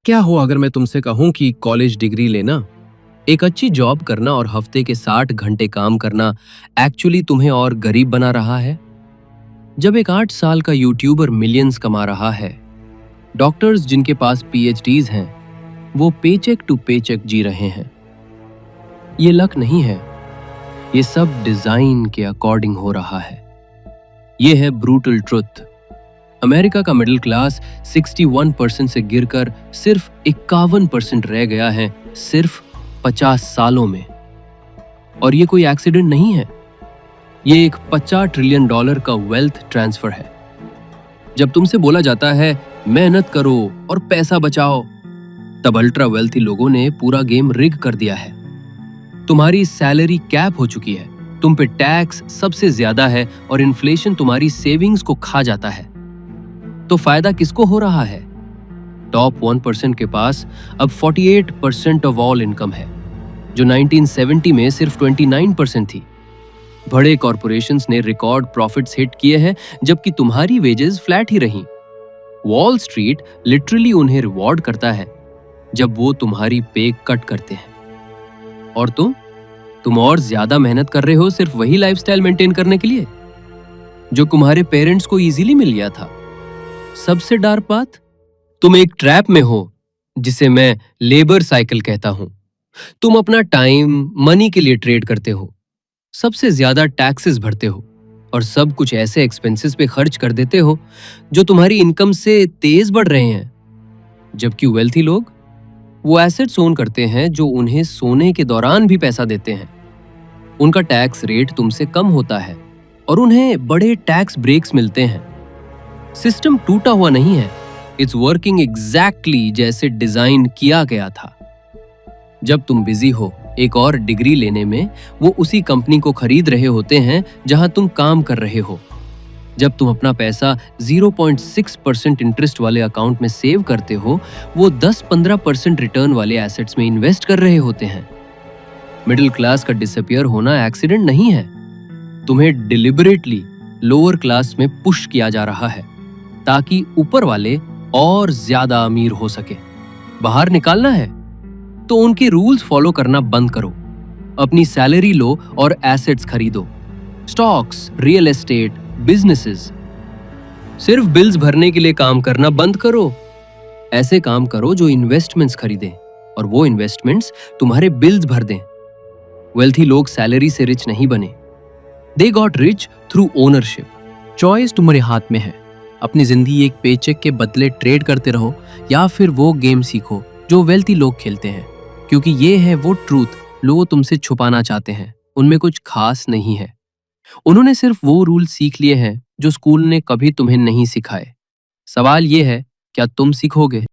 क्या हो अगर मैं तुमसे कहूं कि कॉलेज डिग्री लेना, एक अच्छी जॉब करना और हफ्ते के 60 घंटे काम करना एक्चुअली तुम्हें और गरीब बना रहा है? जब एक 8 साल का यूट्यूबर मिलियंस कमा रहा है, डॉक्टर्स जिनके पास पीएचडीज हैं, वो पेचेक टू पेचेक जी रहे हैं। ये लक नहीं है, ये सब डिजाइन के अकॉर्डिंग हो रहा है। ये है ब्रूटल ट्रुथ। अमेरिका का मिडिल क्लास 61% से गिरकर सिर्फ 51% रह गया है सिर्फ 50 सालों में। और ये कोई एक्सीडेंट नहीं है, ये एक $50 ट्रिलियन का वेल्थ ट्रांसफर है। जब तुमसे बोला जाता है मेहनत करो और पैसा बचाओ, तब अल्ट्रा वेल्थी लोगों ने पूरा गेम रिग कर दिया है। तुम्हारी सैलरी कैप हो चुकी है, तुम पे टैक्स सबसे ज्यादा है और इन्फ्लेशन तुम्हारी सेविंग्स को खा जाता है। तो फायदा किसको हो रहा है? टॉप 1% के पास अब 48% ऑफ ऑल इनकम है, जो 1970 में सिर्फ 29% थी। बड़े कॉरपोरेशंस ने रिकॉर्ड प्रॉफिट्स हिट किए हैं, जबकि तुम्हारी वेजेस फ्लैट ही रहीं। वॉल स्ट्रीट लिटरली उन्हें रिवॉर्ड करता है जब वो तुम्हारी पे कट करते हैं। और तुम और ज्यादा मेहनत कर रहे हो सिर्फ वही लाइफस्टाइल मेंटेन करने के लिए जो तुम्हारे पेरेंट्स को इजीली मिल गया था। सबसे डार्क बात, तुम एक ट्रैप में हो जिसे मैं लेबर साइकिल कहता हूं। तुम अपना टाइम मनी के लिए ट्रेड करते हो, सबसे ज्यादा टैक्सेस भरते हो और सब कुछ ऐसे एक्सपेंसेस पे खर्च कर देते हो जो तुम्हारी इनकम से तेज बढ़ रहे हैं। जबकि वेल्थी लोग वो एसेट्स ओन करते हैं जो उन्हें सोने के दौरान भी पैसा देते हैं। उनका टैक्स रेट तुमसे कम होता है और उन्हें बड़े टैक्स ब्रेक्स मिलते हैं। सिस्टम टूटा हुआ नहीं है, इट्स वर्किंग एग्जैक्टली जैसे डिजाइन किया गया था। जब तुम बिजी हो एक और डिग्री लेने में, वो उसी कंपनी को खरीद रहे होते हैं जहां तुम काम कर रहे हो। जब तुम अपना पैसा 0.6% इंटरेस्ट वाले अकाउंट में सेव करते हो, वो 10-15% रिटर्न वाले एसेट्स में इन्वेस्ट कर रहे होते हैं। मिडिल क्लास का डिसअपियर होना एक्सीडेंट नहीं है, तुम्हें डिलिबरेटली लोअर क्लास में पुश किया जा रहा है ताकि ऊपर वाले और ज्यादा अमीर हो सके। बाहर निकालना है तो उनके रूल्स फॉलो करना बंद करो। अपनी सैलरी लो और एसेट्स खरीदो, स्टॉक्स, रियल एस्टेट, बिजनेसेस। सिर्फ बिल्स भरने के लिए काम करना बंद करो। ऐसे काम करो जो इन्वेस्टमेंट्स खरीदें और वो इन्वेस्टमेंट्स तुम्हारे बिल्स भर दें। वेल्थी लोग सैलरी से रिच नहीं बने, they got rich through ownership. Choice तुम्हारे हाथ में है। अपनी जिंदगी एक पेचेक के बदले ट्रेड करते रहो या फिर वो गेम सीखो जो वेल्थी लोग खेलते हैं, क्योंकि ये है वो ट्रूथ लोग तुमसे छुपाना चाहते हैं। उनमें कुछ खास नहीं है, उन्होंने सिर्फ वो रूल सीख लिए हैं जो स्कूल ने कभी तुम्हें नहीं सिखाए। सवाल ये है, क्या तुम सीखोगे?